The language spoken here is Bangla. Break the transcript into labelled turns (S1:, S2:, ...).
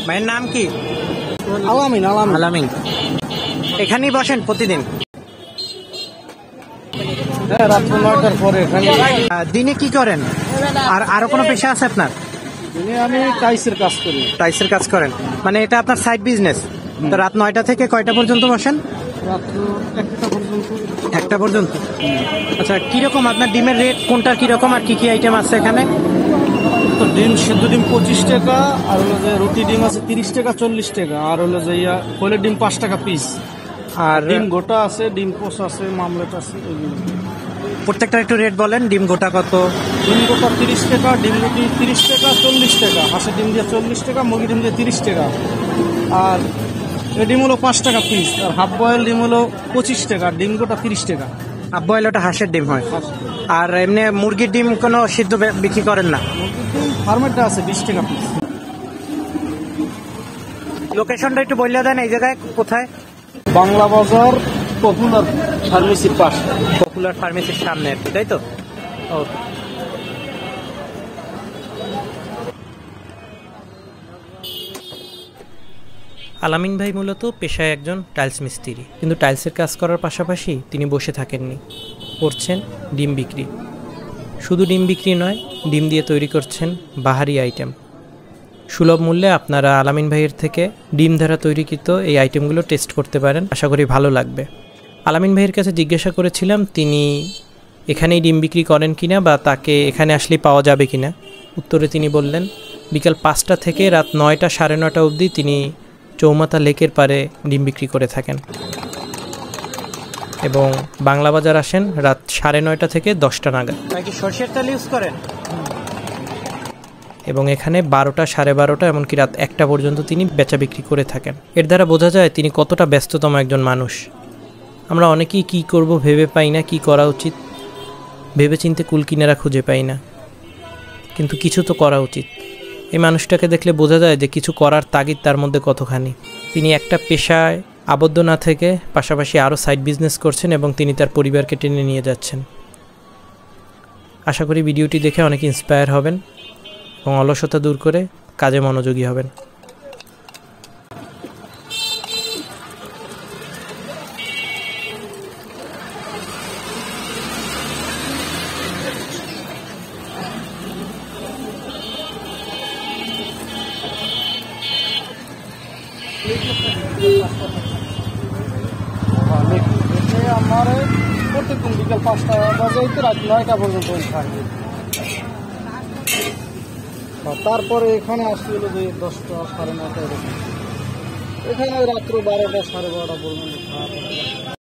S1: ভাইয়ের নাম কি?
S2: আলামিন।
S1: আলামিন। এখানেই বসেন প্রতিদিন?
S2: হ্যাঁ, রাত 9টার পরে এখানে।
S1: দিনে কি করেন? আর আরো কোনো পেশা আছে আপনার?
S2: দিনে আমি টাইসের কাজ করি।
S1: টাইসের কাজ করেন, মানে এটা আপনার সাইড বিজনেস? তো রাত 9টা থেকে কয়টা পর্যন্ত বসেন?
S2: রাত্র 1টা পর্যন্ত।
S1: 1টা পর্যন্ত। আচ্ছা, কিরকম আপনার ডিমের রেট কোনটা কিরকম, আর কি কি আইটেম আছে এখানে?
S2: তো ডিম, সিদ্ধ ডিম 25 টাকা, আর হলো যে রুটি ডিম আছে 30 টাকা 40 টাকা, আর হলো যে কোয়েলের ডিম 5 টাকা পিস।
S1: আর
S2: ডিম গোটা আছে, ডিম পোস আছে, মামলেট আছে, এগুলো।
S1: প্রত্যেকটা একটু রেট বলেন। ডিম গোটা কত?
S2: ডিম গোটা 30 টাকা, ডিম রুটি 30 টাকা 40 টাকা, হাঁসের ডিম দিয়ে 40 টাকা, মুরগি ডিম দিয়ে 30 টাকা। আর ডিম হলো 5 টাকা পিস, আর হাফ বয়েল ডিম হলো 25 টাকা, ডিম গোটা 30 টাকা।
S1: হাফ বয়েল ওটা হাঁসের ডিম হয়। আর এমনি মুরগির ডিম কোনো সিদ্ধ বিক্রি করেন না?
S2: মুরগির ডিম ফার্মেটটা আছে 20 টাকা পিস।
S1: লোকেশনটা একটু বললে দেন, এই জায়গায় কোথায়?
S2: বাংলা বাজার পপুলার ফার্মেসির পাশে।
S1: পপুলার ফার্মেসির সামনে, তাই তো? ওকে। আলামিন ভাই মূলত পেশায় একজন টাইলস মিস্ত্রি, কিন্তু টাইলসের কাজ করার পাশাপাশি তিনি বসে থাকেননি, করছেন ডিম বিক্রি। শুধু ডিম বিক্রি নয়, ডিম দিয়ে তৈরি করছেন বাহারি আইটেম। সুলভ মূল্যে আপনারা আলামিন ভাইয়ের থেকে ডিম দ্বারা তৈরিকৃত এই আইটেমগুলো টেস্ট করতে পারেন, আশা করি ভালো লাগবে। আলামিন ভাইয়ের কাছে জিজ্ঞাসা করেছিলাম তিনি এখানেই ডিম বিক্রি করেন কিনা, বা তাকে এখানে আসলেই পাওয়া যাবে কিনা। উত্তরে তিনি বললেন বিকাল 5টা থেকে রাত 9টা 9:30 অবধি তিনি চৌমাথা লেকের পারে ডিম বিক্রি করে থাকেন, এবং বাংলা বাজার আসেন রাত 9:30 থেকে 10টা নাগাদ। সরষের তেল ইউজ করেন? এবং এখানে 12টা 12:30 এমনকি রাত 1টা পর্যন্ত তিনি বেচা বিক্রি করে থাকেন। এর দ্বারা বোঝা যায় তিনি কতটা ব্যস্ততম একজন মানুষ। আমরা অনেকেই কী করব ভেবে পাই না, কি করা উচিত ভেবে চিনতে কুল কিনারা খুঁজে পাই না, কিন্তু কিছু তো করা উচিত। এই মানুষটাকে দেখলে বোঝা যায় যে কিছু করার তাগিদ তার মধ্যে কতখানি। তিনি একটা পেশায় আবদ্ধ না থেকে পাশাপাশি আরও সাইড বিজনেস করছেন, এবং তিনি তার পরিবারকে টেনে নিয়ে যাচ্ছেন। আশা করি ভিডিওটি দেখে অনেক ইন্সপায়ার হবেন এবং অলসতা দূর করে কাজে মনোযোগী হবেন।
S2: আমার প্রত্যেকদিন বিকাল 5টা বাজে রাত 9টা পর্যন্ত থাকবে। তারপরে এখানে আসছিল যে 10টা 9:30 এরকম। এখানে রাত্র 12টা 12:30 পর্যন্ত।